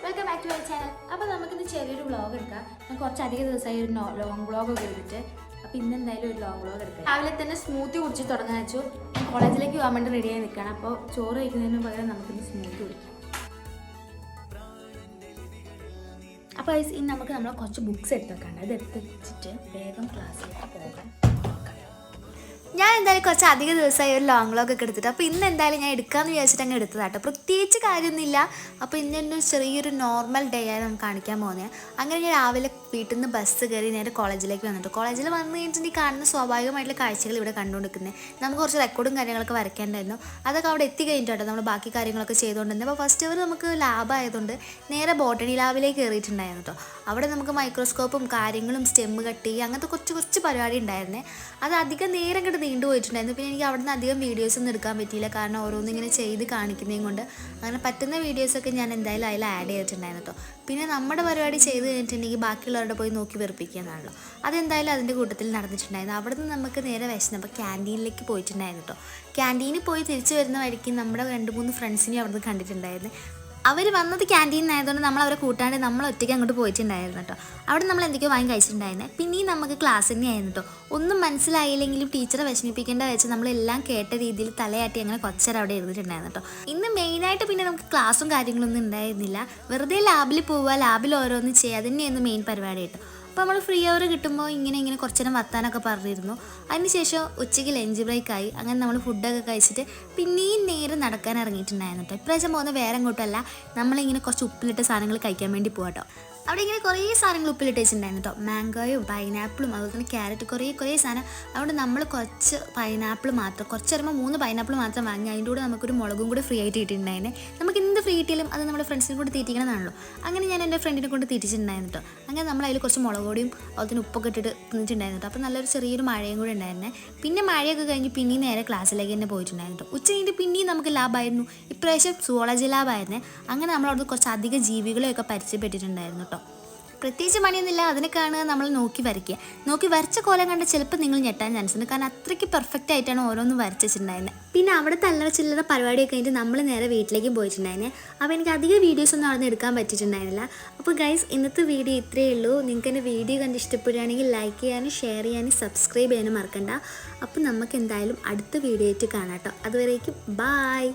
Welcome back to my channel. അപ്പോൾ നമുക്കിന്ന് ചെറിയൊരു വ്ളോഗ് എടുക്കാം. ഞാൻ കുറച്ചധികം ദിവസമായി ഒരു ലോങ് വ്ളോഗൊക്കെ എടുത്തിട്ട്. അപ്പോൾ ഇന്ന് എന്തായാലും ഒരു ലോങ് വ്ളോഗ് എടുക്കാം. രാവിലെ തന്നെ സ്മൂത്തി കുടിച്ച് തുടങ്ങാൻ വെച്ചു. ഞാൻ കോളേജിലേക്ക് പോകാൻ വേണ്ടി റെഡിയായി നിൽക്കണം. അപ്പോൾ ചോറ് കഴിക്കുന്നതിന് പകരം നമുക്കിന്ന് സ്മൂത്തി കുടിക്കാം. അപ്പോൾ ഇന്ന് നമുക്ക് കുറച്ച് ബുക്സ് എടുത്ത് വെക്കാണ്ട്. അത് എടുത്ത് വെച്ചിട്ട് വേഗം ക്ലാസ്സിലേക്ക് പോകാം. ഞാൻ എന്തായാലും കുറച്ച് അധികം ദിവസമായി ഒരു ലോങ് വ്ളോഗൊക്കെ എടുത്തിട്ട്. അപ്പോൾ ഇന്ന് എന്തായാലും ഞാൻ എടുക്കാമെന്ന് വിചാരിച്ചിട്ട് അങ്ങ് എടുത്തതാട്ടോ. പ്രത്യേകിച്ച് കാര്യമൊന്നുമില്ല. അപ്പോൾ ഇന്നൊരു ചെറിയൊരു നോർമൽ ഡേ ആയി നമുക്ക് കാണിക്കാൻ പോകുന്നത്. അങ്ങനെ ഞാൻ രാവിലെ വീട്ടിൽ നിന്ന് ബസ് കയറി നേരെ കോളേജിലേക്ക് വന്നിട്ട് കോളേജിൽ വന്നു കഴിഞ്ഞിട്ടുണ്ടെങ്കിൽ കാണുന്ന സ്വാഭാവികമായിട്ടുള്ള കാഴ്ചകൾ ഇവിടെ കണ്ടുകൊണ്ടിരിക്കുന്നത്. നമുക്ക് കുറച്ച് റെക്കോർഡും കാര്യങ്ങളൊക്കെ വരയ്ക്കേണ്ടായിരുന്നു. അതൊക്കെ അവിടെ എത്തി കഴിഞ്ഞിട്ടോ നമ്മൾ ബാക്കി കാര്യങ്ങളൊക്കെ ചെയ്തുകൊണ്ടിരുന്നത്. അപ്പോൾ ഫസ്റ്റ് അവർ നമുക്ക് ലാബായതുകൊണ്ട് നേരെ ബോട്ടണി ലാബിലേക്ക് കയറിയിട്ടുണ്ടായിരുന്നു കേട്ടോ. അവിടെ നമുക്ക് മൈക്രോസ്കോപ്പും കാര്യങ്ങളും സ്റ്റെമ്മ് കട്ടി അങ്ങനത്തെ കുറച്ച് പരിപാടി ഉണ്ടായിരുന്നേ. അത് അധികം നേരം കിട്ടും നീണ്ടു പോയിട്ടുണ്ടായിരുന്നു. പിന്നെ എനിക്ക് അവിടെ നിന്ന് അധികം വീഡിയോസൊന്നും എടുക്കാൻ പറ്റിയില്ല. കാരണം ഓരോന്നിങ്ങനെ ചെയ്ത് കാണിക്കുന്നതും കൊണ്ട് അങ്ങനെ പറ്റുന്ന വീഡിയോസൊക്കെ ഞാൻ എന്തായാലും അതിൽ ആഡ് ചെയ്തിട്ടുണ്ടായിരുന്നു കേട്ടോ. പിന്നെ നമ്മുടെ പരിപാടി ചെയ്ത് കഴിഞ്ഞിട്ടുണ്ടെങ്കിൽ ബാക്കിയുള്ളവരുടെ പോയി നോക്കി വെറുപ്പിക്കുക എന്നാണല്ലോ. അതെന്തായാലും അതിൻ്റെ കൂട്ടത്തിൽ നടന്നിട്ടുണ്ടായിരുന്നു. അവിടെ നിന്ന് നമുക്ക് നേരെ വിശന്നപ്പോൾ ക്യാൻറ്റീനിലേക്ക് പോയിട്ടുണ്ടായിരുന്നു കേട്ടോ. ക്യാൻറ്റീനിൽ പോയി തിരിച്ചു വരുന്ന വഴിക്ക് നമ്മുടെ 2-3 ഫ്രണ്ട്സിനെയും അവിടെ നിന്ന് കണ്ടിട്ടുണ്ടായിരുന്നു. അവർ വന്നത് ക്യാൻറ്റീനായതുകൊണ്ട് നമ്മൾ അവരെ കൂട്ടാണ്ട് നമ്മൾ ഒറ്റയ്ക്ക് അങ്ങോട്ട് പോയിട്ടുണ്ടായിരുന്നു കേട്ടോ. അവിടെ നമ്മൾ എന്തൊക്കെയോ വാങ്ങി കഴിച്ചിട്ടുണ്ടായിരുന്നു. പിന്നെയും നമുക്ക് ക്ലാസ് തന്നെയായിരുന്നു കേട്ടോ. ഒന്നും മനസ്സിലായില്ലെങ്കിലും ടീച്ചറെ വിഷമിപ്പിക്കേണ്ട വെച്ച് നമ്മളെല്ലാം കേട്ട രീതിയിൽ തലയാട്ടി അങ്ങനെ കുറച്ചേരം അവിടെ ഇരുന്നിട്ടുണ്ടായിരുന്നു കേട്ടോ. ഇന്ന് മെയിനായിട്ട് പിന്നെ നമുക്ക് ക്ലാസ്സും കാര്യങ്ങളൊന്നും ഉണ്ടായിരുന്നില്ല. വെറുതെ ലാബിൽ പോവുക, ലാബിൽ ഓരോന്ന് ചെയ്യുക, അതുതന്നെയായിരുന്നു മെയിൻ പരിപാടി കേട്ടോ. അപ്പോൾ നമ്മൾ ഫ്രീ അവർ കിട്ടുമ്പോൾ ഇങ്ങനെ കുറച്ച് നേരം വർത്താനൊക്കെ പറഞ്ഞിരുന്നു. അതിനുശേഷം ഉച്ചയ്ക്ക് ലഞ്ച് ബ്രേക്കായി. അങ്ങനെ നമ്മൾ ഫുഡൊക്കെ കഴിച്ചിട്ട് പിന്നെയും നേരെ നടക്കാൻ ഇറങ്ങിയിട്ടുണ്ടായിരുന്നു കേട്ടോ. ഇപ്രാവശ്യം പോകുന്നത് വേറെ എങ്ങോട്ടല്ല, നമ്മളിങ്ങനെ കുറച്ച് ഉപ്പിലിട്ട സാധനങ്ങൾ കഴിക്കാൻ വേണ്ടി പോകാം കേട്ടോ. അവിടെ ഇങ്ങനെ കുറേ സാധനങ്ങൾ ഉപ്പിലിട്ട് വെച്ചിട്ടുണ്ടായിരുന്നു കേട്ടോ. മാംഗോയും പൈനാപ്പിളും അതുപോലെ തന്നെ ക്യാരറ്റ് കുറേ സാധനം. അതുകൊണ്ട് നമ്മൾ കുറച്ച് പൈനാപ്പിൾ മാത്രം കുറച്ച് വരുമ്പോൾ 3 പൈനാപ്പിൾ മാത്രം വാങ്ങി അതിൻ്റെ കൂടെ നമുക്കൊരു മുളകും കൂടെ ഫ്രീ ആയിട്ട് കിട്ടിയിട്ടുണ്ടായിരുന്നു. നമുക്ക് എന്ത് ഫ്രീ കിട്ടിയാലും അത് നമ്മുടെ ഫ്രണ്ട്സിനെ കൊണ്ട് തീറ്റിക്കണമെന്നാണല്ലോ. അങ്ങനെ ഞാൻ എൻ്റെ ഫ്രണ്ടിനെ കൊണ്ട് തീറ്റിച്ചിട്ടുണ്ടായിരുന്നു കേട്ടോ. അങ്ങനെ നമ്മൾ അതിൽ കുറച്ച് മുളക് പൊടിയും അതുപോലെ ഉപ്പൊക്കെ ഇട്ടിട്ട് തിന്നിട്ടുണ്ടായിരുന്നു കേട്ടോ. അപ്പോൾ നല്ലൊരു ചെറിയൊരു മഴയും കൂടെ ഉണ്ടായിരുന്നേ. പിന്നെ മഴയൊക്കെ കഴിഞ്ഞ് പിന്നെയും നേരെ ക്ലാസ്സിലേക്ക് തന്നെ പോയിട്ടുണ്ടായിരുന്നു കേട്ടോ. ഉച്ച കഴിഞ്ഞിട്ട് പിന്നെയും നമുക്ക് ലാബായിരുന്നു. ഇപ്രാവശ്യം സുവോളജി ലാബായിരുന്നേ. അങ്ങനെ നമ്മളവിടുന്ന് കുറച്ച് അധികം ജീവികളെയൊക്കെ പരിചയപ്പെട്ടിട്ടുണ്ടായിരുന്നു കേട്ടോ. പ്രത്യേകിച്ച് പണിയൊന്നുമില്ല. അതിനെ കാണുക, നമ്മൾ നോക്കി വരയ്ക്കുക. നോക്കി വരച്ച കോലം കണ്ട് ചിലപ്പോൾ നിങ്ങൾ ഞെട്ടാൻ ചാൻസ് ഉണ്ട്. കാരണം അത്രയ്ക്ക് പെർഫെക്റ്റ് ആയിട്ടാണ് ഓരോന്നും വരച്ചിട്ടുണ്ടായിരുന്നത്. പിന്നെ അവിടെ തല്ലറ ചില്ലറ പരിപാടിയൊക്കെ കഴിഞ്ഞിട്ട് നമ്മൾ നേരെ വീട്ടിലേക്കും പോയിട്ടുണ്ടായിരുന്നേ. അപ്പോൾ എനിക്ക് അധികം വീഡിയോസൊന്നും അവിടെ നിന്ന് എടുക്കാൻ പറ്റിയിട്ടുണ്ടായിരുന്നില്ല. അപ്പോൾ ഗൈസ്, ഇന്നത്തെ വീഡിയോ ഇത്രയേ ഉള്ളൂ. നിങ്ങൾക്ക് എൻ്റെ വീഡിയോ കണ്ട് ഇഷ്ടപ്പെടുകയാണെങ്കിൽ ലൈക്ക് ചെയ്യാനും ഷെയർ ചെയ്യാനും സബ്സ്ക്രൈബ് ചെയ്യാനും മറക്കണ്ട. അപ്പോൾ നമുക്ക് എന്തായാലും അടുത്ത വീഡിയോ ആയിട്ട് കാണാം കേട്ടോ. അതുവരേക്കും ബായ്.